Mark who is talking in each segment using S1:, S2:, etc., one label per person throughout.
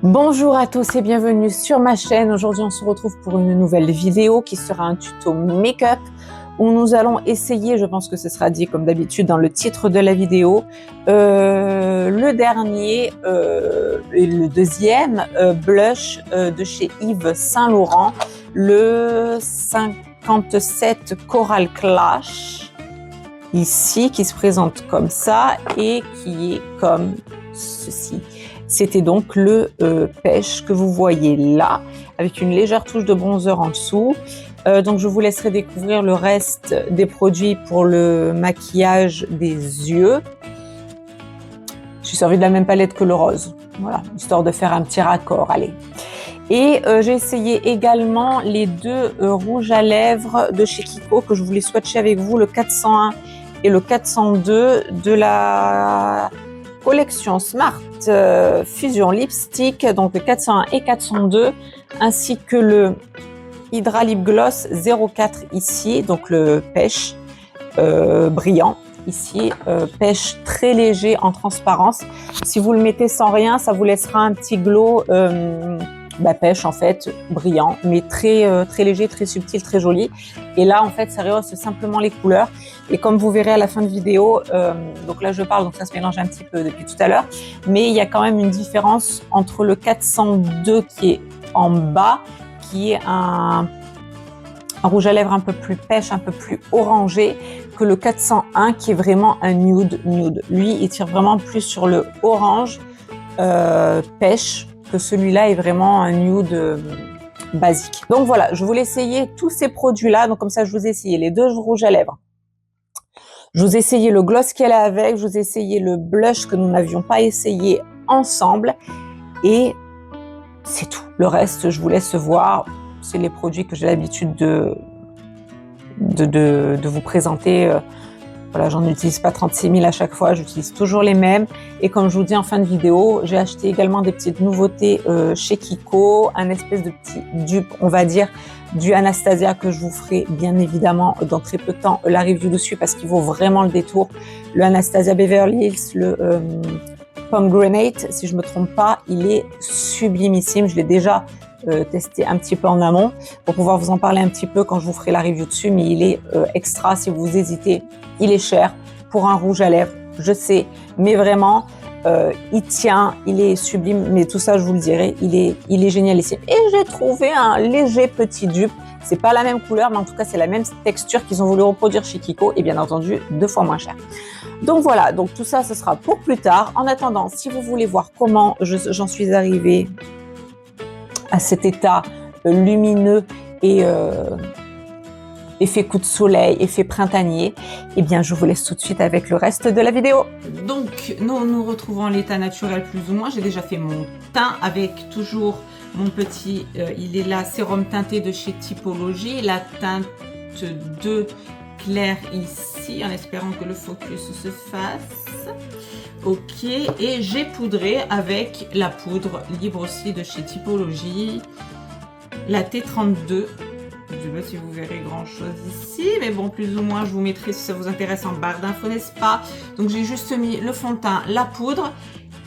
S1: Bonjour à tous et bienvenue sur ma chaîne. Aujourd'hui, on se retrouve pour une nouvelle vidéo qui sera un tuto make-up où nous allons essayer, je pense que ce sera dit comme d'habitude dans le titre de la vidéo, le dernier et le deuxième blush de chez Yves Saint Laurent, le 57 Coral Clash, ici, qui se présente comme ça et qui est comme ceci. C'était donc le pêche que vous voyez là, avec une légère touche de bronzer en dessous. Donc je vous laisserai découvrir le reste des produits pour le maquillage des yeux. Je suis servi de la même palette que le rose, voilà, histoire de faire un petit raccord, allez. Et j'ai essayé également les deux rouges à lèvres de chez Kiko que je voulais swatcher avec vous, le 401 et le 402 de la collection Smart Fusion Lipstick, donc le 401 et 402, ainsi que le Hydra Lip Gloss 04 ici, donc le pêche brillant ici, pêche très léger en transparence. Si vous le mettez sans rien, ça vous laissera un petit glow pêche en fait, brillant, mais très léger, très subtil, très joli. Et là en fait ça rehausse simplement les couleurs. Et comme vous verrez à la fin de vidéo, donc là je parle, donc ça se mélange un petit peu depuis tout à l'heure, mais il y a quand même une différence entre le 402 qui est en bas, qui est un rouge à lèvres un peu plus pêche, un peu plus orangé, que le 401 qui est vraiment un nude. Lui il tire vraiment plus sur le orange pêche, que celui-là est vraiment un nude basique. Donc voilà, je voulais essayer tous ces produits-là. Donc comme ça, je vous ai essayé les deux rouges à lèvres. Je vous ai essayé le gloss qu'elle a avec. Je vous ai essayé le blush que nous n'avions pas essayé ensemble. Et c'est tout. Le reste, je vous laisse voir. C'est les produits que j'ai l'habitude de vous présenter. Voilà, j'en utilise pas 36 000 à chaque fois, j'utilise toujours les mêmes. Et comme je vous dis en fin de vidéo, j'ai acheté également des petites nouveautés chez Kiko, un espèce de petit dupe, on va dire, du Anastasia que je vous ferai bien évidemment dans très peu de temps la review dessus parce qu'il vaut vraiment le détour. Le Anastasia Beverly Hills, le Pomegranate, si je me trompe pas, il est sublimissime. Je l'ai déjà testé un petit peu en amont pour pouvoir vous en parler un petit peu quand je vous ferai la review dessus, mais il est extra si vous hésitez. Il est cher pour un rouge à lèvres, je sais, mais vraiment, il tient, il est sublime, mais tout ça, je vous le dirai, il est génialissime. Et j'ai trouvé un léger petit dupe, c'est pas la même couleur, mais en tout cas, c'est la même texture qu'ils ont voulu reproduire chez Kiko, et bien entendu, 2 fois moins cher. Donc voilà, donc tout ça, ce sera pour plus tard. En attendant, si vous voulez voir comment j'en suis arrivée à cet état lumineux et effet coup de soleil, effet printanier, eh bien je vous laisse tout de suite avec le reste de la vidéo. Donc nous retrouvons l'état naturel plus ou moins. J'ai déjà fait mon teint avec toujours mon petit, il est là, sérum teinté de chez Typologie, la teinte 2 claire ici, en espérant que le focus se fasse. Ok, et j'ai poudré avec la poudre libre aussi de chez Typologie, la T32. Je ne sais pas si vous verrez grand chose ici, mais bon, plus ou moins, je vous mettrai si ça vous intéresse en barre d'infos, n'est-ce pas? Donc j'ai juste mis le fond de teint, la poudre,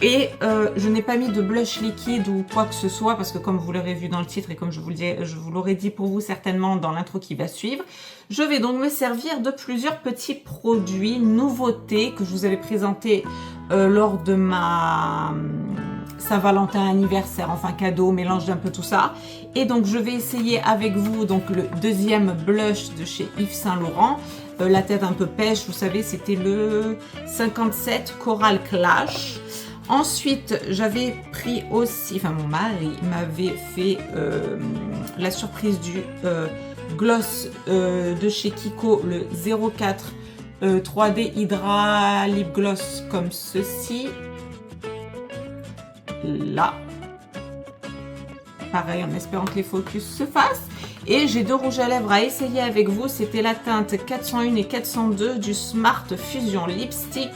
S1: et je n'ai pas mis de blush liquide ou quoi que ce soit, parce que comme vous l'aurez vu dans le titre et comme je vous l'aurai dit pour vous certainement dans l'intro qui va suivre, je vais donc me servir de plusieurs petits produits, nouveautés, que je vous avais présentés lors de ma Saint-Valentin anniversaire, enfin cadeau, mélange d'un peu tout ça. Et donc je vais essayer avec vous donc le deuxième blush de chez Yves Saint Laurent, la tête un peu pêche, vous savez, c'était le 57 Coral Clash. Ensuite, j'avais pris aussi, enfin mon mari m'avait fait la surprise du gloss de chez Kiko, le 04 3D Hydra Lip Gloss comme ceci. Là. Pareil, en espérant que les focus se fassent. Et j'ai deux rouges à lèvres à essayer avec vous. C'était la teinte 401 et 402 du Smart Fusion Lipstick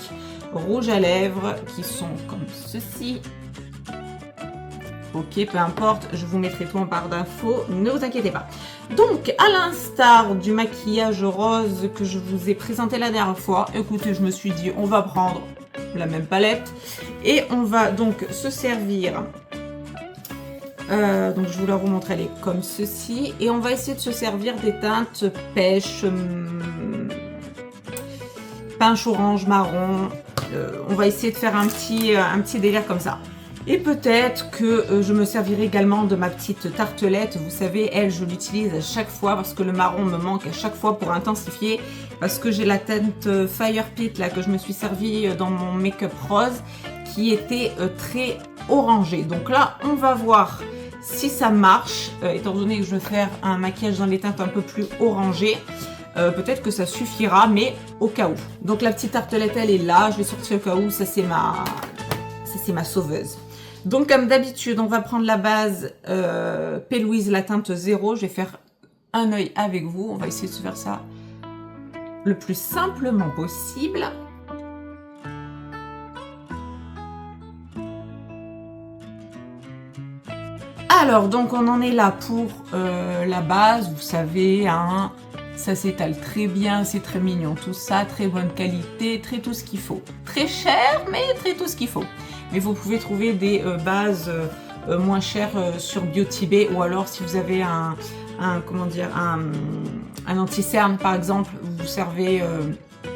S1: rouge à lèvres qui sont comme ceci. Ok, peu importe, je vous mettrai tout en barre d'infos, ne vous inquiétez pas. Donc, à l'instar du maquillage rose que je vous ai présenté la dernière fois, écoutez, je me suis dit, on va prendre la même palette et on va donc se servir Donc je vous la remontre, elle est comme ceci. Et on va essayer de se servir des teintes pêche, pinche orange, marron. On va essayer de faire un petit délire comme ça. Et peut-être que je me servirai également de ma petite tartelette. Vous savez, elle, je l'utilise à chaque fois parce que le marron me manque à chaque fois pour intensifier. Parce que j'ai la teinte Fire Pit là, que je me suis servie dans mon make-up rose qui était très orangé. Donc là, on va voir si ça marche. Étant donné que je vais faire un maquillage dans les teintes un peu plus orangées. Peut-être que ça suffira, mais au cas où. Donc la petite tartelette, elle est là. Je l'ai sortie au cas où. Ça, c'est ma sauveuse. Donc comme d'habitude, on va prendre la base P. Louise, la teinte 0. Je vais faire un œil avec vous. On va essayer de se faire ça le plus simplement possible. Alors, donc on en est là pour la base. Vous savez, hein, ça s'étale très bien, c'est très mignon, tout ça, très bonne qualité, très tout ce qu'il faut. Très cher, mais très tout ce qu'il faut. Mais vous pouvez trouver des bases moins chères sur Beauty Bay, ou alors si vous avez un anti-cerne par exemple, vous vous servez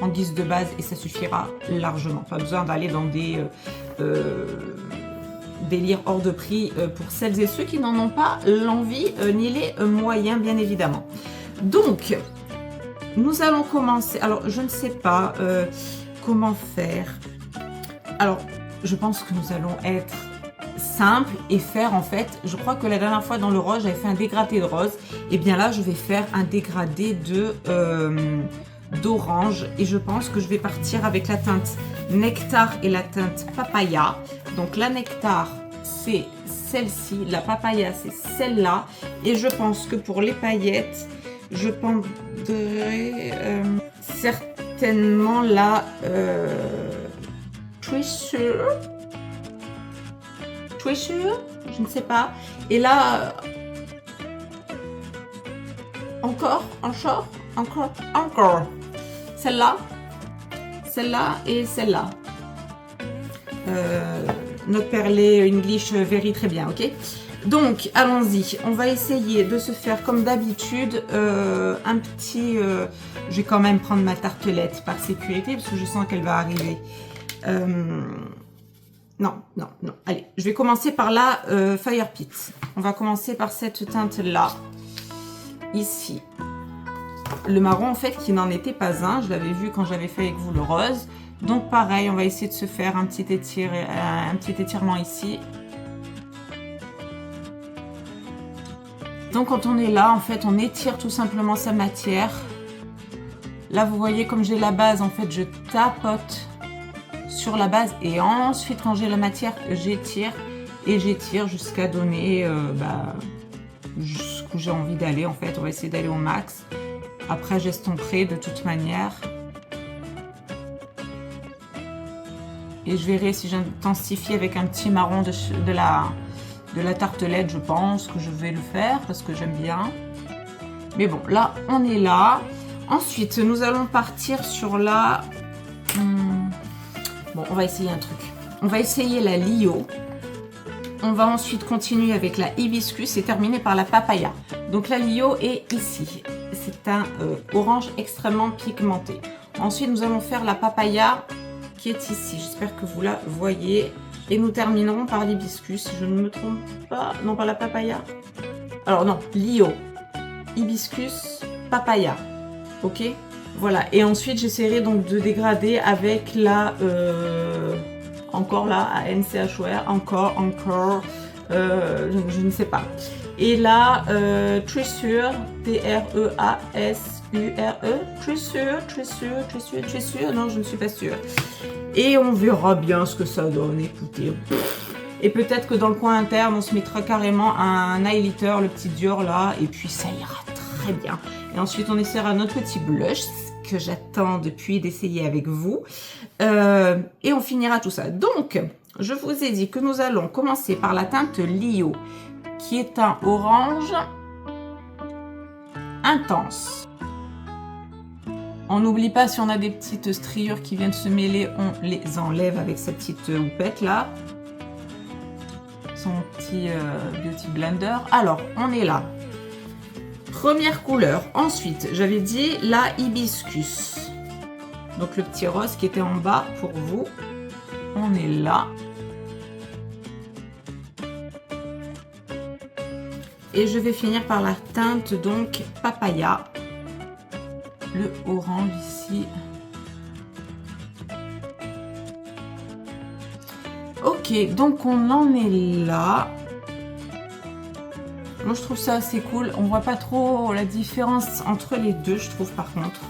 S1: en guise de base et ça suffira largement. Pas besoin d'aller dans des délires hors de prix pour celles et ceux qui n'en ont pas l'envie ni les moyens, bien évidemment. Donc, nous allons commencer. Alors, je ne sais pas comment faire. Alors, je pense que nous allons être simple et faire en fait, je crois que la dernière fois dans le rose, j'avais fait un dégradé de rose. Et bien là, je vais faire un dégradé d'orange. Et je pense que je vais partir avec la teinte Nectar et la teinte Papaya. Donc la Nectar, c'est celle-ci. La Papaya, c'est celle-là. Et je pense que pour les paillettes, je prendrai certainement la Treasure, je ne sais pas. Et là, encore. Celle-là et celle-là. Notre perlé English very très bien, ok? Donc, allons-y. On va essayer de se faire comme d'habitude un petit... je vais quand même prendre ma tartelette par sécurité parce que je sens qu'elle va arriver. Non. Allez, je vais commencer par la Fire Pit. On va commencer par cette teinte-là. Ici. Le marron, en fait, qui n'en était pas un. Je l'avais vu quand j'avais fait avec vous le rose. Donc, pareil, on va essayer de se faire un petit étirement ici. Donc, quand on est là, en fait, on étire tout simplement sa matière. Là, vous voyez, comme j'ai la base, en fait, je tapote sur la base et ensuite quand j'ai la matière j'étire et j'étire jusqu'à donner jusqu'où j'ai envie d'aller. En fait on va essayer d'aller au max, après j'estomperai de toute manière et je verrai si j'intensifie avec un petit marron de la tartelette. Je pense que je vais le faire parce que j'aime bien, mais bon, là on est là. Ensuite nous allons partir sur la bon, on va essayer un truc. On va essayer la Lio. On va ensuite continuer avec la Hibiscus et terminer par la Papaya. Donc la Lio est ici. C'est un orange extrêmement pigmenté. Ensuite, nous allons faire la Papaya qui est ici. J'espère que vous la voyez. Et nous terminerons par l'Hibiscus, si je ne me trompe pas. Non, pas la Papaya. Alors non, Lio, Hibiscus, Papaya. Ok ? Voilà, et ensuite j'essaierai donc de dégrader avec la encore là à NCHR, encore je ne sais pas. Et là Treasure, Treasure, Treasure, non je ne suis pas sûre. Et on verra bien ce que ça donne, écoutez. Et peut-être que dans le coin interne on se mettra carrément un highlighter, le petit Dior là, et puis ça ira très bien. Et ensuite on essaiera notre petit blush que j'attends depuis d'essayer avec vous. Et on finira tout ça. Donc, je vous ai dit que nous allons commencer par la teinte Lio, qui est un orange intense. On n'oublie pas, si on a des petites striures qui viennent se mêler, on les enlève avec cette petite houppette là. son petit Beauty Blender. Alors, on est là. Première couleur. Ensuite, j'avais dit la hibiscus. Donc, le petit rose qui était en bas pour vous. On est là. Et je vais finir par la teinte, donc, papaya. Le orange ici. Ok, donc on en est là. Moi, je trouve ça assez cool. On voit pas trop la différence entre les deux, je trouve, par contre.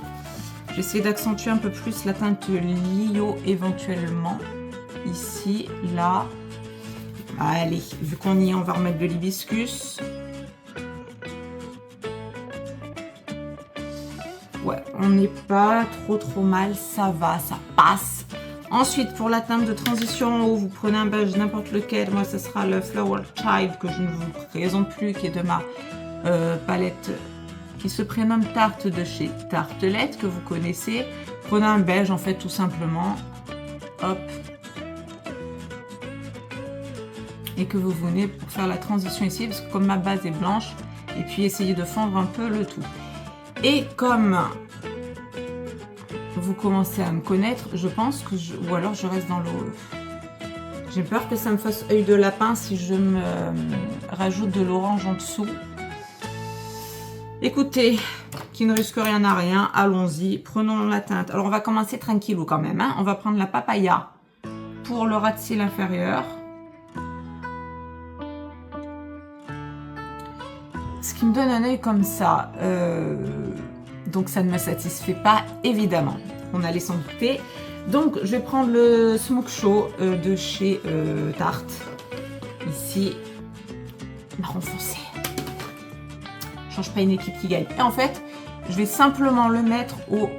S1: J'essaie d'accentuer un peu plus la teinte Lio, éventuellement. Ici, là. Allez, vu qu'on y est, on va remettre de l'hibiscus. Ouais, on n'est pas trop mal, ça va, ça passe. Ensuite, pour la teinte de transition en haut, vous prenez un beige n'importe lequel. Moi, ce sera le Flower Child que je ne vous présente plus, qui est de ma palette qui se prénomme Tarte de chez Tartelette, que vous connaissez. Prenez un beige, en fait, tout simplement. Hop. Et que vous venez pour faire la transition ici, parce que comme ma base est blanche, et puis essayez de fondre un peu le tout. Et comme vous commencez à me connaître, je pense que ou alors je reste dans l'eau. J'ai peur que ça me fasse œil de lapin si je me rajoute de l'orange en dessous. Écoutez, qui ne risque rien à rien, allons-y, prenons la teinte. Alors on va commencer tranquillou quand même, hein. On va prendre la papaya pour le ras de cils inférieur. Ce qui me donne un œil comme ça, donc ça ne me satisfait pas, évidemment. On allait s'en douter. Donc, je vais prendre le Smoke Show de chez Tarte. Ici, marron foncé. Change pas une équipe qui gagne. Et en fait, je vais simplement le mettre au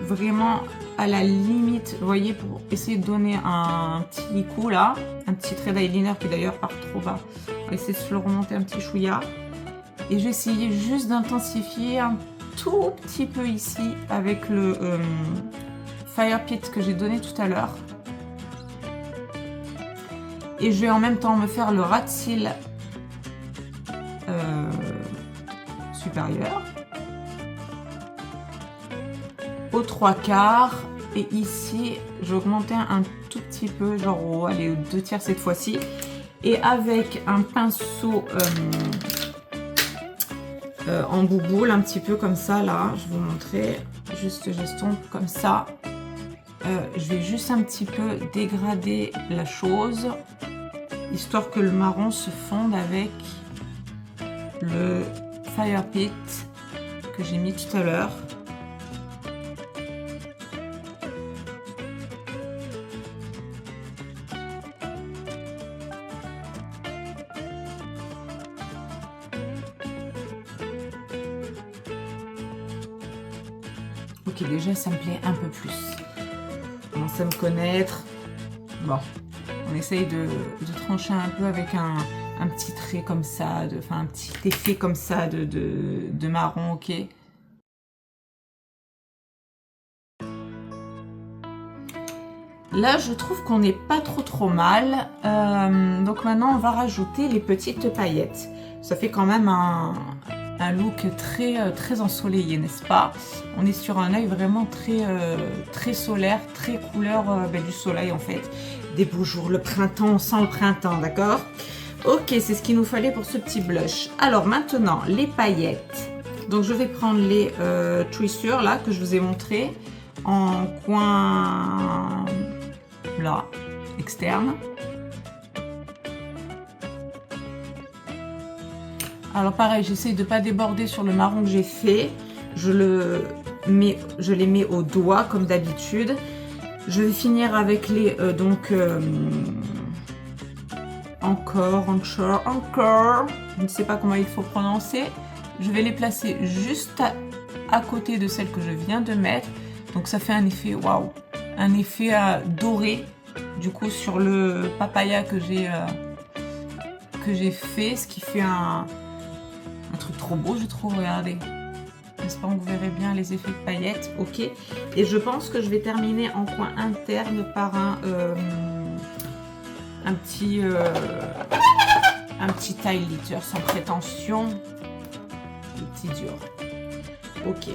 S1: vraiment à la limite, vous voyez, pour essayer de donner un petit coup là. Un petit trait d'eyeliner qui d'ailleurs part trop bas. On va essayer de se le remonter un petit chouïa. Et j'ai essayé juste d'intensifier un tout petit peu ici avec le Fire Pit que j'ai donné tout à l'heure. Et je vais en même temps me faire le ras de cils supérieur. Aux 3/4. Et ici, j'ai augmenté un tout petit peu, genre allez, 2/3 cette fois-ci. Et avec un pinceau... en bouboule, un petit peu comme ça, là, je vais vous montrer, juste j'estompe comme ça, je vais juste un petit peu dégrader la chose, histoire que le marron se fonde avec le Fire Pit que j'ai mis tout à l'heure. Ok, déjà ça me plaît un peu plus. On commence à me connaître. Bon, on essaye de trancher un peu avec un petit trait comme ça, enfin un petit effet comme ça de marron, ok. Là, je trouve qu'on n'est pas trop mal. Donc maintenant, on va rajouter les petites paillettes. Ça fait quand même un look très ensoleillé, n'est-ce pas? On est sur un œil vraiment très solaire, très couleur du soleil en fait. Des beaux jours, le printemps, on sent le printemps, d'accord? Ok, c'est ce qu'il nous fallait pour ce petit blush. Alors maintenant, les paillettes. Donc je vais prendre les tweezers là que je vous ai montré en coin là, externe. Alors pareil, j'essaye de ne pas déborder sur le marron que j'ai fait. Je les mets au doigt comme d'habitude. Je vais finir avec les encore, je ne sais pas comment il faut prononcer. Je vais les placer juste à côté de celles que je viens de mettre. Donc ça fait un effet waouh, un effet doré du coup sur le papaya que j'ai fait, ce qui fait un truc trop beau, je trouve. Regardez, j'espère que vous verrez bien les effets de paillettes. Ok, et je pense que je vais terminer en coin interne par un petit un petit highlighter sans prétention, le petit dur. Ok,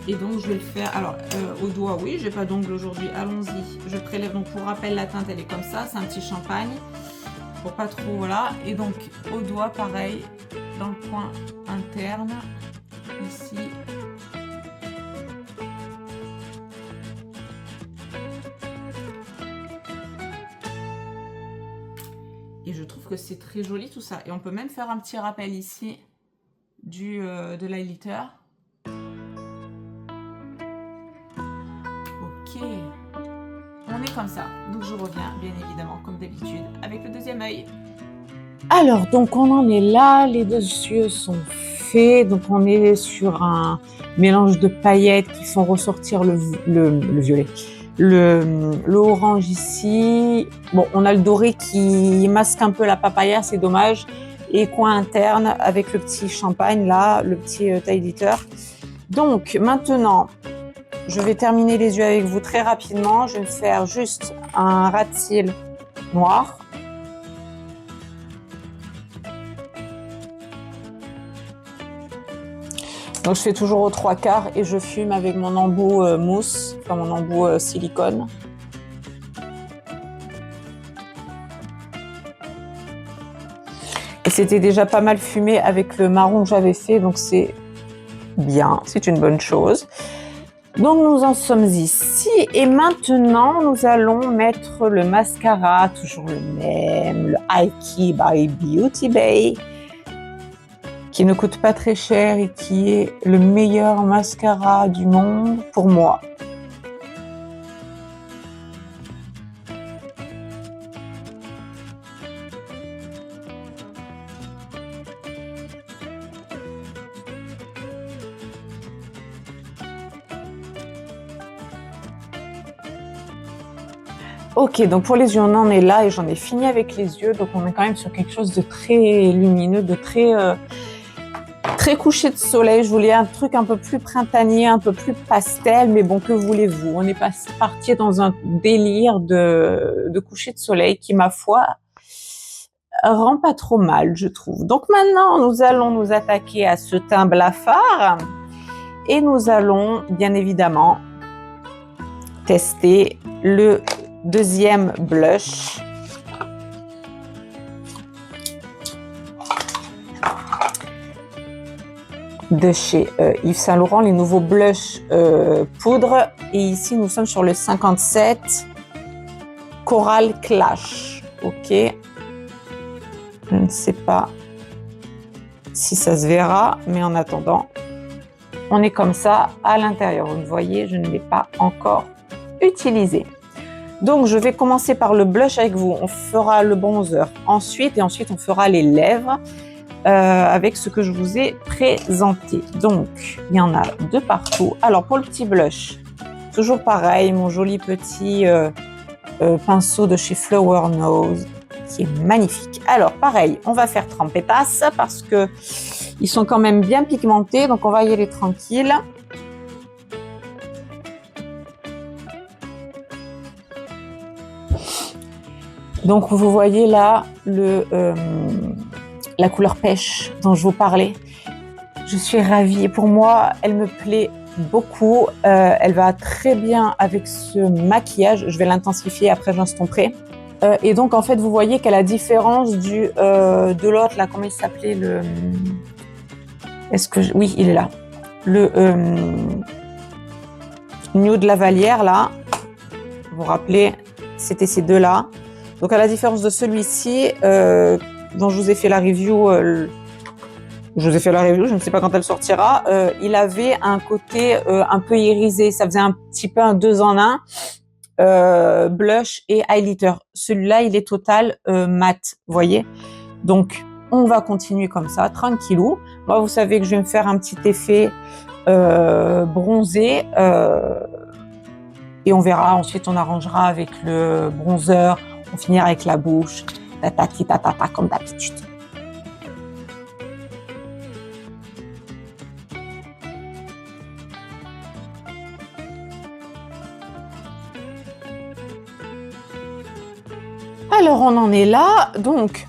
S1: et donc je vais le faire, alors au doigt, oui, j'ai pas d'ongle aujourd'hui, allons-y. Je prélève, donc pour rappel, la teinte elle est comme ça, c'est un petit champagne, pour pas trop, voilà. Et donc au doigt, pareil, dans le coin interne, ici. Et je trouve que c'est très joli tout ça. Et on peut même faire un petit rappel ici de l'highlighter. Ok. On est comme ça. Donc je reviens bien évidemment comme d'habitude avec le deuxième œil. Alors donc on en est là. Les deux yeux sont faits. Donc on est sur un mélange de paillettes qui font ressortir le violet. Le orange ici, bon, on a le doré qui masque un peu la papaya, c'est dommage. Et coin interne avec le petit champagne là, le petit highlighter. Donc maintenant, je vais terminer les yeux avec vous très rapidement. Je vais faire juste un ras de cils noir. Donc je fais toujours aux 3/4 et je fume avec mon embout mousse, enfin mon embout silicone. Et c'était déjà pas mal fumé avec le marron que j'avais fait, donc c'est bien, c'est une bonne chose. Donc nous en sommes ici et maintenant nous allons mettre le mascara, toujours le même, le Aiki by Beauty Bay, qui ne coûte pas très cher et qui est le meilleur mascara du monde pour moi. Ok, donc pour les yeux, on en est là et j'en ai fini avec les yeux. Donc on est quand même sur quelque chose de très lumineux, de très couché de soleil. Je voulais un truc un peu plus printanier, un peu plus pastel, mais bon, que voulez-vous? On est parti dans un délire de coucher de soleil qui, ma foi, rend pas trop mal, je trouve. Donc maintenant, nous allons nous attaquer à ce teint blafard et nous allons bien évidemment tester le deuxième blush. De chez Yves Saint Laurent, les nouveaux blushs poudre. Et ici, nous sommes sur le 57 Coral Clash. Ok. Je ne sais pas si ça se verra, mais en attendant, on est comme ça à l'intérieur. Vous le voyez, je ne l'ai pas encore utilisé. Donc, je vais commencer par le blush avec vous. On fera le bronzer ensuite et ensuite on fera les lèvres avec ce que je vous ai présenté. Donc, il y en a de partout. Alors, pour le petit blush, toujours pareil, mon joli petit pinceau de chez Flower Nose qui est magnifique. Alors, pareil, on va faire trempetasse parce que ils sont quand même bien pigmentés, donc on va y aller tranquille. Donc, vous voyez là la couleur pêche dont je vous parlais. Je suis ravie. Pour moi, elle me plaît beaucoup. Elle va très bien avec ce maquillage. Je vais l'intensifier après, j'estomperai. Et donc, en fait, vous voyez qu'à la différence de l'autre, là, comment il s'appelait Oui, il est là. Le Nude Lavalière, là. Vous vous rappelez, c'était ces deux-là. Donc, à la différence de celui-ci, dont je vous ai fait la review, je ne sais pas quand elle sortira, il avait un côté un peu irisé. Ça faisait un petit peu un 2 en 1, blush et highlighter. Celui-là, il est total mat, vous voyez. Donc, on va continuer comme ça, tranquillou. Moi, vous savez que je vais me faire un petit effet bronzé. Et on verra, ensuite on arrangera avec le bronzer, on finira avec la bouche, tatati tatata comme d'habitude. Alors on en est là, donc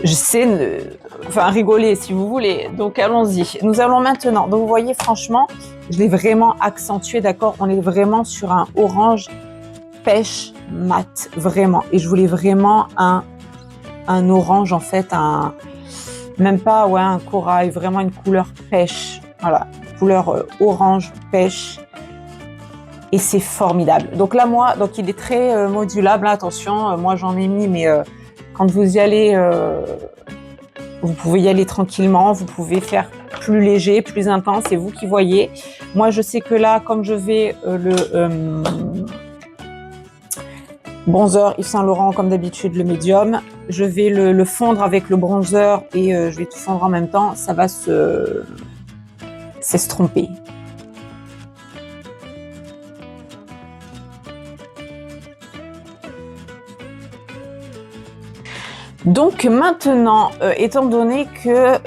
S1: Je sais, enfin rigoler si vous voulez. Donc allons-y. Nous allons maintenant. Donc vous voyez, franchement, je l'ai vraiment accentué, d'accord. On est vraiment sur un orange pêche mat, vraiment. Et je voulais vraiment un orange en fait, même pas un corail, vraiment une couleur pêche. Voilà, couleur orange pêche. Et c'est formidable. Donc là, donc il est très modulable. Hein, attention, moi j'en ai mis, mais quand vous y allez, vous pouvez y aller tranquillement. Vous pouvez faire plus léger, plus intense. C'est vous qui voyez. Moi, je sais que là, comme je vais le bronzer Yves Saint Laurent, comme d'habitude, le médium, je vais le fondre avec le bronzer et je vais tout fondre en même temps. Ça va s'estomper. Donc maintenant, étant donné que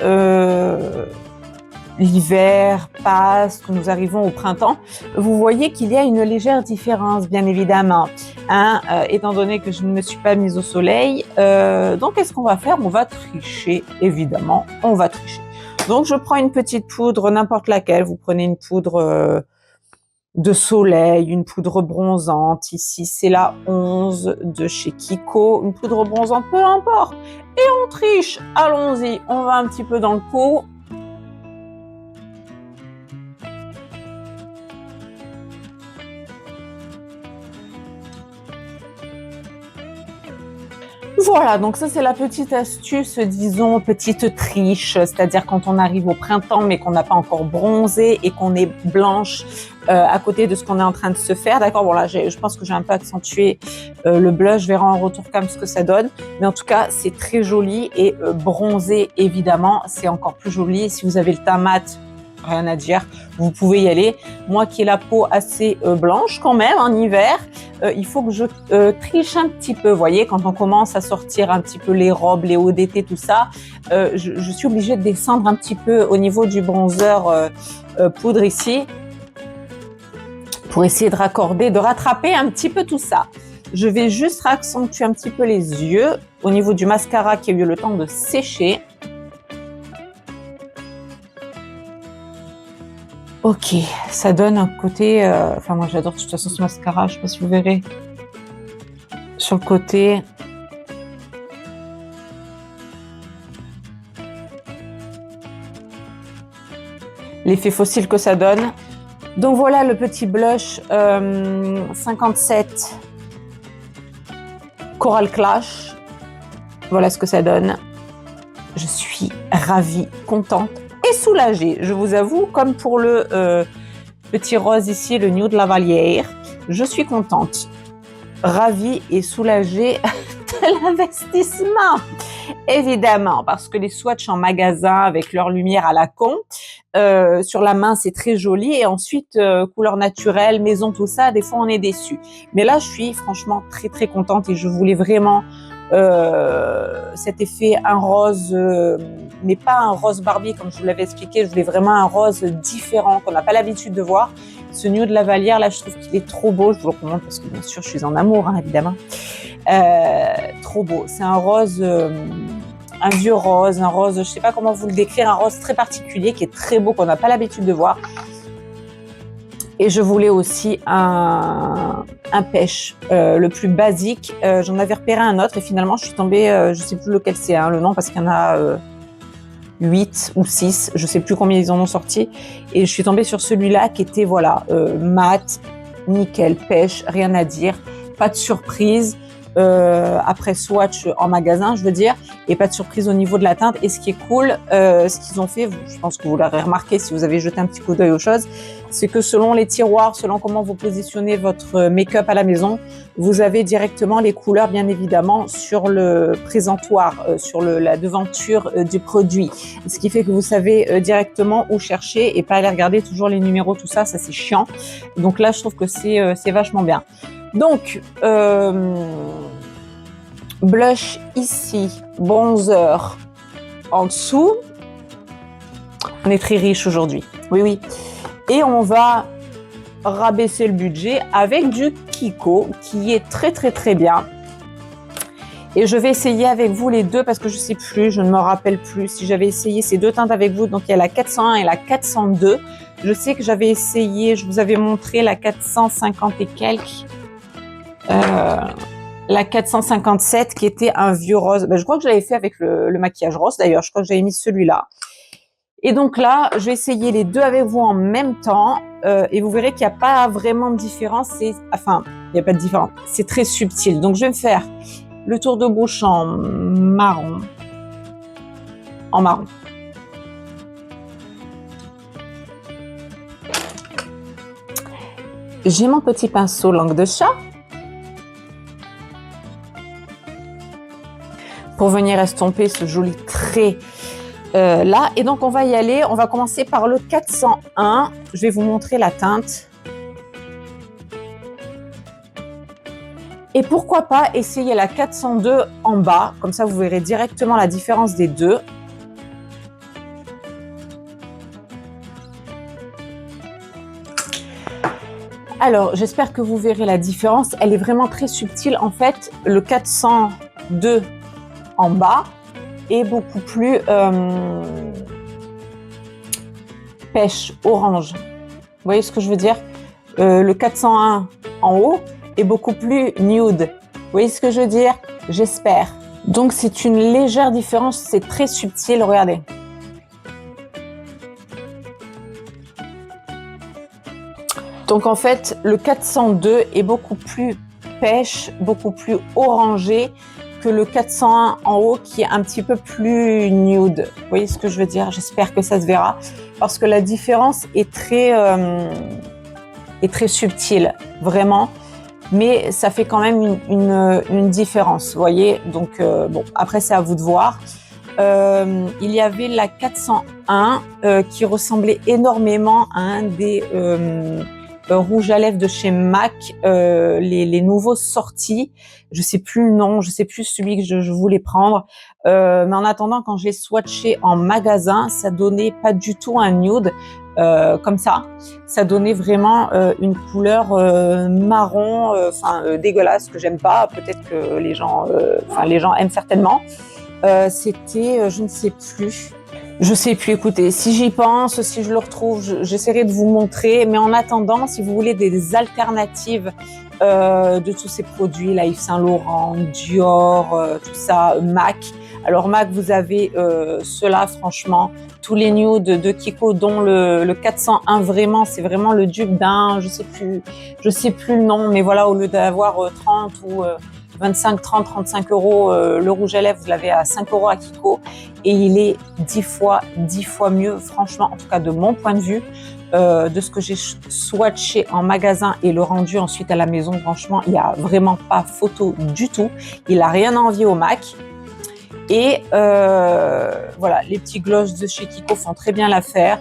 S1: l'hiver passe, que nous arrivons au printemps, vous voyez qu'il y a une légère différence, bien évidemment. Hein, étant donné que je ne me suis pas mise au soleil, donc qu'est-ce qu'on va faire? On va tricher, évidemment, on va tricher. Donc je prends une petite poudre, n'importe laquelle, vous prenez une poudre de soleil, une poudre bronzante, ici c'est la 11 de chez Kiko, une poudre bronzante, peu importe, et on triche, allons-y, on va un petit peu dans le pot. Voilà, donc ça c'est la petite astuce, disons, petite triche, c'est-à-dire quand on arrive au printemps mais qu'on n'a pas encore bronzé et qu'on est blanche à côté de ce qu'on est en train de se faire, d'accord. Bon là, je pense que j'ai un peu accentué le blush, je verrai en retour comme ce que ça donne, mais en tout cas c'est très joli et bronzé évidemment, c'est encore plus joli. Si vous avez le teint mat, rien à dire, vous pouvez y aller. Moi qui ai la peau assez blanche quand même en hiver, il faut que je triche un petit peu. Vous voyez, quand on commence à sortir un petit peu les robes, les hauts d'été, tout ça, je suis obligée de descendre un petit peu au niveau du bronzer poudre ici pour essayer de raccorder, de rattraper un petit peu tout ça. Je vais juste accentuer un petit peu les yeux au niveau du mascara qui a eu le temps de sécher. Ok, ça donne un côté... Enfin, moi, j'adore de toute façon ce mascara. Je ne sais pas si vous verrez. Sur le côté... L'effet fossile que ça donne. Donc, voilà le petit blush 57 Coral Clash. Voilà ce que ça donne. Je suis ravie, contente et soulagée. Je vous avoue, comme pour le petit rose ici, le Nude Lavalière, je suis contente, ravie et soulagée de l'investissement. Évidemment, parce que les swatchs en magasin avec leur lumière à la con, sur la main c'est très joli et ensuite couleur naturelle, maison, tout ça, des fois on est déçu. Mais là je suis franchement très très contente et je voulais vraiment cet effet un rose, mais pas un rose Barbie comme je vous l'avais expliqué, je voulais vraiment un rose différent qu'on n'a pas l'habitude de voir. Ce Nude Lavalière là, je trouve qu'il est trop beau, je vous le recommande parce que bien sûr je suis en amour hein, évidemment. Trop beau, c'est un rose, un vieux rose, un rose, je sais pas comment vous le décrire, un rose très particulier qui est très beau, qu'on n'a pas l'habitude de voir. Et je voulais aussi un pêche, le plus basique. J'en avais repéré un autre et finalement je suis tombée, je sais plus lequel c'est le nom parce qu'il y en a 8 ou 6, je sais plus combien ils en ont sorti. Et je suis tombée sur celui-là qui était voilà mat, nickel, pêche, rien à dire, pas de surprise. Après swatch en magasin, je veux dire, et pas de surprise au niveau de la teinte. Et ce qui est cool, ce qu'ils ont fait, je pense que vous l'aurez remarqué si vous avez jeté un petit coup d'œil aux choses, c'est que selon les tiroirs, selon comment vous positionnez votre make-up à la maison, vous avez directement les couleurs, bien évidemment, sur le présentoir, sur la devanture du produit. Ce qui fait que vous savez directement où chercher et pas aller regarder toujours les numéros, tout ça, ça c'est chiant. Donc là, je trouve que c'est vachement bien. Donc, blush ici, bronzer en dessous. On est très riche aujourd'hui. Oui, oui. Et on va rabaisser le budget avec du Kiko qui est très, très, très bien. Et je vais essayer avec vous les deux parce que je sais plus, je ne me rappelle plus si j'avais essayé ces deux teintes avec vous. Donc il y a la 401 et la 402. Je sais que j'avais essayé, je vous avais montré la 450 et quelques. La 457 qui était un vieux rose. Ben, je crois que je l'avais fait avec le maquillage rose d'ailleurs. Je crois que j'avais mis celui-là. Et donc là, je vais essayer les deux avec vous en même temps. Et vous verrez qu'il n'y a pas vraiment de différence. Enfin, il n'y a pas de différence. C'est très subtil. Donc je vais me faire le tour de bouche en marron. En marron. J'ai mon petit pinceau langue de chat pour venir estomper ce joli trait là. Et donc on va y aller. On va commencer par le 401. Je vais vous montrer la teinte. Et pourquoi pas essayer la 402 en bas, comme ça vous verrez directement la différence des deux. Alors, j'espère que vous verrez la différence. Elle est vraiment très subtile. En fait, le 402 en bas est beaucoup plus pêche, orange. Vous voyez ce que je veux dire? Le 401 en haut est beaucoup plus nude. Vous voyez ce que je veux dire? J'espère. Donc, c'est une légère différence. C'est très subtil. Regardez. Donc, en fait, le 402 est beaucoup plus pêche, beaucoup plus orangé que le 401 en haut qui est un petit peu plus nude. Vous voyez ce que je veux dire? J'espère que ça se verra parce que la différence est très subtile, vraiment. Mais ça fait quand même une différence, vous voyez. Donc, bon, après, c'est à vous de voir. Il y avait la 401 qui ressemblait énormément à un des rouges à lèvres de chez MAC, les nouveaux sortis. Je sais plus le nom, je sais plus celui que je voulais prendre. Mais en attendant, quand j'ai swatché en magasin, ça donnait pas du tout un nude. Comme ça donnait vraiment une couleur marron, dégueulasse que j'aime pas. Peut-être que les gens aiment certainement. C'était, je ne sais plus. Je sais plus. Écoutez, si j'y pense, si je le retrouve, j'essaierai de vous montrer. Mais en attendant, si vous voulez des alternatives de tous ces produits, là, Yves Saint Laurent, Dior, tout ça, MAC. Alors MAC, vous avez ceux-là, franchement, tous les nudes de Kiko, dont le 401 vraiment, c'est vraiment le dupe d'un, je sais plus le nom, mais voilà, au lieu d'avoir 30 ou 25, 30, 35 euros, le rouge à lèvres, vous l'avez à 5 euros à Kiko, et il est 10 fois mieux, franchement, en tout cas de mon point de vue, de ce que j'ai swatché en magasin et le rendu ensuite à la maison, franchement, il n'y a vraiment pas photo du tout, il n'a rien à envier au MAC. Et voilà, les petits gloss de chez Kiko font très bien l'affaire.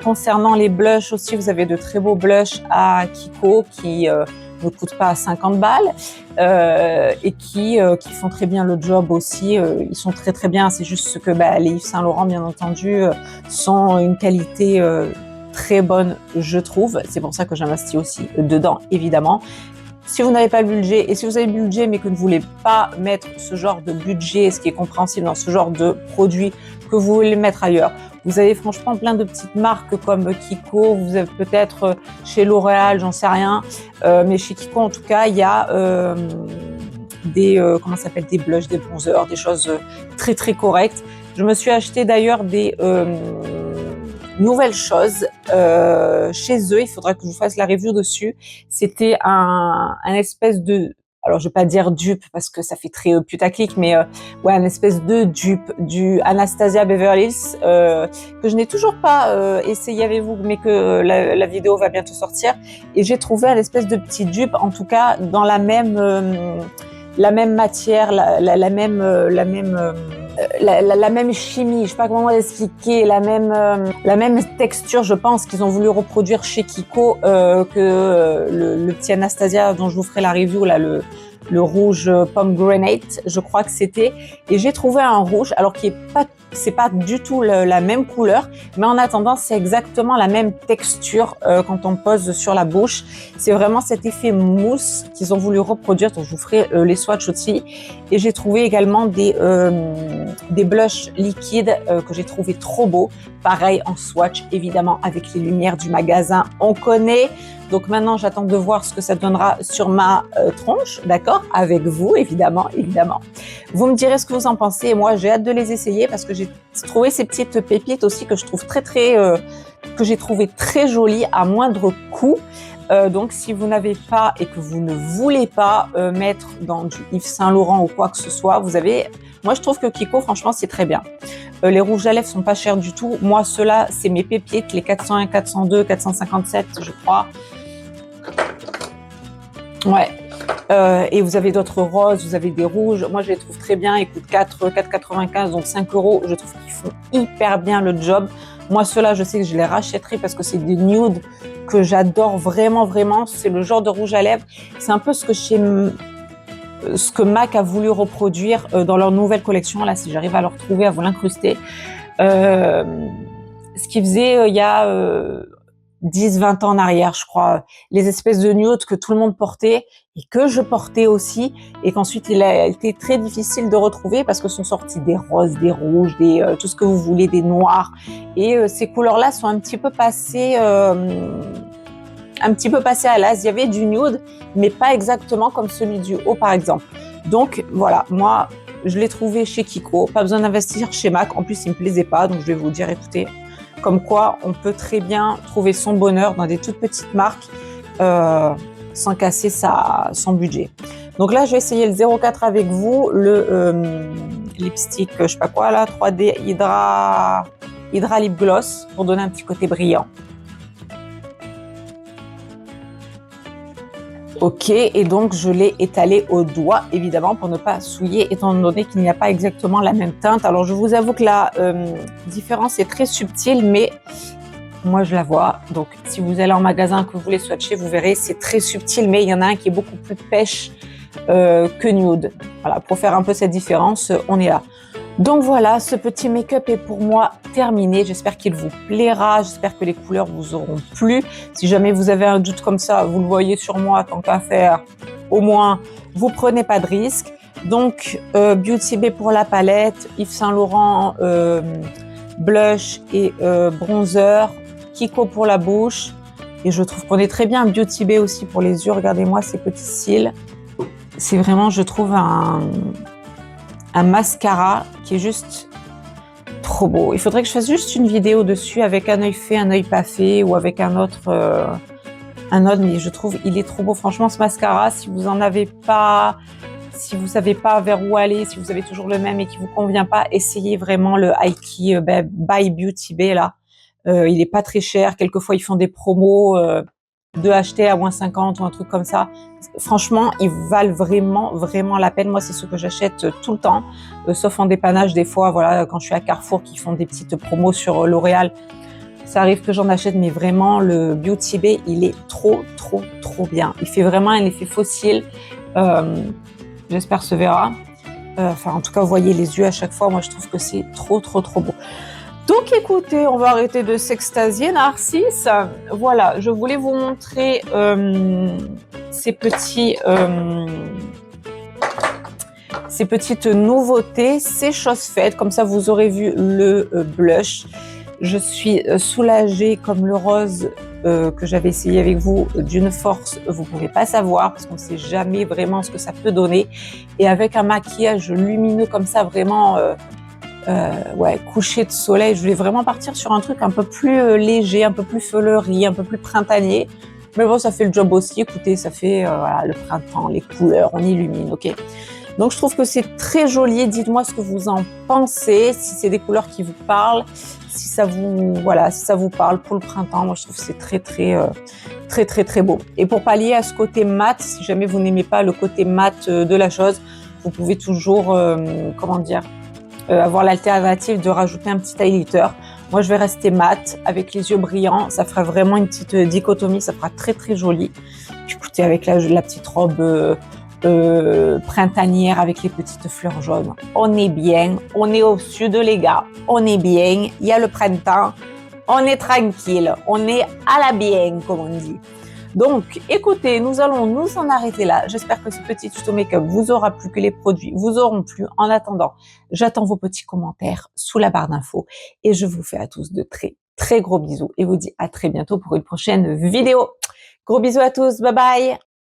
S1: Concernant les blushs aussi, vous avez de très beaux blushs à Kiko qui ne coûtent pas 50 balles et qui font très bien le job aussi. Ils sont très très bien. C'est juste que les Yves Saint Laurent, bien entendu, sont une qualité très bonne, je trouve. C'est pour ça que j'investis aussi dedans, évidemment. Si vous n'avez pas le budget, et si vous avez le budget mais que vous ne voulez pas mettre ce genre de budget, ce qui est compréhensible dans ce genre de produit, que vous voulez mettre ailleurs, vous avez franchement plein de petites marques comme Kiko, vous avez peut-être chez L'Oréal, j'en sais rien, mais chez Kiko en tout cas, il y a des blushs, des bronzers, des choses très très correctes. Je me suis acheté d'ailleurs des nouvelle chose chez eux, il faudra que je vous fasse la review dessus. C'était un espèce de, alors je vais pas dire dupe parce que ça fait très putaclic, mais ouais, un espèce de dupe du Anastasia Beverly Hills que je n'ai toujours pas essayé avec vous, mais que la vidéo va bientôt sortir. Et j'ai trouvé un espèce de petit dupe, en tout cas dans la même matière, la même chimie, je sais pas comment expliquer, la même texture, je pense qu'ils ont voulu reproduire chez Kiko que le petit Anastasia dont je vous ferai la review là, le rouge pomegranate, je crois que c'était. Et j'ai trouvé un rouge, alors qui est pas c'est pas du tout la même couleur, mais en attendant, c'est exactement la même texture quand on pose sur la bouche. C'est vraiment cet effet mousse qu'ils ont voulu reproduire. Donc, je vous ferai les swatchs aussi. Et j'ai trouvé également des blushs liquides que j'ai trouvé trop beaux. Pareil en swatch, évidemment, avec les lumières du magasin, on connaît. Donc maintenant, j'attends de voir ce que ça donnera sur ma tronche, d'accord? Avec vous, évidemment. Vous me direz ce que vous en pensez. Et moi, j'ai hâte de les essayer parce que j'ai trouvé ces petites pépites aussi que je trouve que j'ai trouvé très jolies à moindre coût. Donc, si vous n'avez pas et que vous ne voulez pas mettre dans du Yves Saint Laurent ou quoi que ce soit, vous avez... Moi, je trouve que Kiko, franchement, c'est très bien. Les rouges à lèvres sont pas chers du tout. Moi, ceux-là, c'est mes pépites, les 401, 402, 457, je crois. Ouais. Et vous avez d'autres roses, vous avez des rouges. Moi, je les trouve très bien. Ils coûtent 4,95, donc 5 €. Je trouve qu'ils font hyper bien le job. Moi, ceux-là, je sais que je les rachèterai parce que c'est des nudes que j'adore vraiment, vraiment. C'est le genre de rouge à lèvres. C'est un peu ce que MAC a voulu reproduire dans leur nouvelle collection. Là, si j'arrive à le retrouver, à vous l'incruster. Ce qu'ils faisaient il y a 10-20 ans en arrière, je crois. Les espèces de nudes que tout le monde portait et que je portais aussi. Et qu'ensuite, il a été très difficile de retrouver parce que sont sortis des roses, des rouges, tout ce que vous voulez, des noirs. Et ces couleurs-là sont un petit peu passées à l'as. Il y avait du nude, mais pas exactement comme celui du haut, par exemple. Donc, voilà, moi, je l'ai trouvé chez Kiko. Pas besoin d'investir chez MAC. En plus, il me plaisait pas. Donc, je vais vous dire, écoutez, comme quoi on peut très bien trouver son bonheur dans des toutes petites marques sans casser son budget. Donc là, je vais essayer le 04 avec vous, le lipstick, je sais pas quoi là, 3D Hydra Lip Gloss pour donner un petit côté brillant. Ok, et donc je l'ai étalé au doigt, évidemment, pour ne pas souiller, étant donné qu'il n'y a pas exactement la même teinte. Alors, je vous avoue que la différence est très subtile, mais moi, je la vois. Donc, si vous allez en magasin, que vous voulez swatcher, vous verrez, c'est très subtil, mais il y en a un qui est beaucoup plus pêche que nude. Voilà, pour faire un peu cette différence, on est là. Donc voilà, ce petit make-up est pour moi terminé. J'espère qu'il vous plaira. J'espère que les couleurs vous auront plu. Si jamais vous avez un doute comme ça, vous le voyez sur moi, tant qu'à faire, au moins, vous prenez pas de risque. Donc, Beauty Bay pour la palette, Yves Saint Laurent blush et bronzer, Kiko pour la bouche. Et je trouve qu'on est très bien. Beauty Bay aussi pour les yeux. Regardez-moi ces petits cils. C'est vraiment, je trouve, un mascara qui est juste trop beau. Il faudrait que je fasse juste une vidéo dessus avec un œil fait, un œil pas fait ou avec un autre, mais je trouve il est trop beau. Franchement, ce mascara, si vous en avez pas, si vous savez pas vers où aller, si vous avez toujours le même et qui vous convient pas, essayez vraiment le Hikey by Beauty Bay là. Il est pas très cher. Quelquefois, ils font des promos de acheter à moins 50 ou un truc comme ça. Franchement, ils valent vraiment, vraiment la peine. Moi, c'est ce que j'achète tout le temps, sauf en dépannage des fois. Voilà, quand je suis à Carrefour, qui font des petites promos sur L'Oréal, ça arrive que j'en achète. Mais vraiment, le Beauty Bay, il est trop, trop, trop bien. Il fait vraiment un effet fossile. J'espère se verra. Enfin, en tout cas, vous voyez les yeux à chaque fois. Moi, je trouve que c'est trop, trop, trop beau. Donc écoutez, on va arrêter de s'extasier, Narcisse. Voilà, je voulais vous montrer ces petites nouveautés, ces choses faites. Comme ça, vous aurez vu le blush. Je suis soulagée comme le rose que j'avais essayé avec vous d'une force. Vous ne pouvez pas savoir parce qu'on ne sait jamais vraiment ce que ça peut donner. Et avec un maquillage lumineux comme ça, vraiment... coucher de soleil, je voulais vraiment partir sur un truc un peu plus léger, un peu plus fleuri, un peu plus printanier, mais bon, ça fait le job aussi. Écoutez, ça fait voilà, le printemps, les couleurs, on illumine, ok. Donc je trouve que c'est très joli. Dites-moi ce que vous en pensez, si c'est des couleurs qui vous parlent, si ça vous parle pour le printemps. Moi je trouve que c'est très très très très beau. Et pour pallier à ce côté mat, si jamais vous n'aimez pas le côté mat de la chose, vous pouvez toujours avoir l'alternative de rajouter un petit highlighter. Moi, je vais rester mat avec les yeux brillants. Ça fera vraiment une petite dichotomie. Ça fera très, très joli. Puis, écoutez, avec la petite robe printanière avec les petites fleurs jaunes. On est bien, on est au sud les gars, on est bien, il y a le printemps, on est tranquille, on est à la bien comme on dit. Donc, écoutez, nous allons nous en arrêter là. J'espère que ce petit tuto make-up vous aura plu, que les produits vous auront plu. En attendant, j'attends vos petits commentaires sous la barre d'infos et je vous fais à tous de très, très gros bisous et vous dis à très bientôt pour une prochaine vidéo. Gros bisous à tous, bye bye!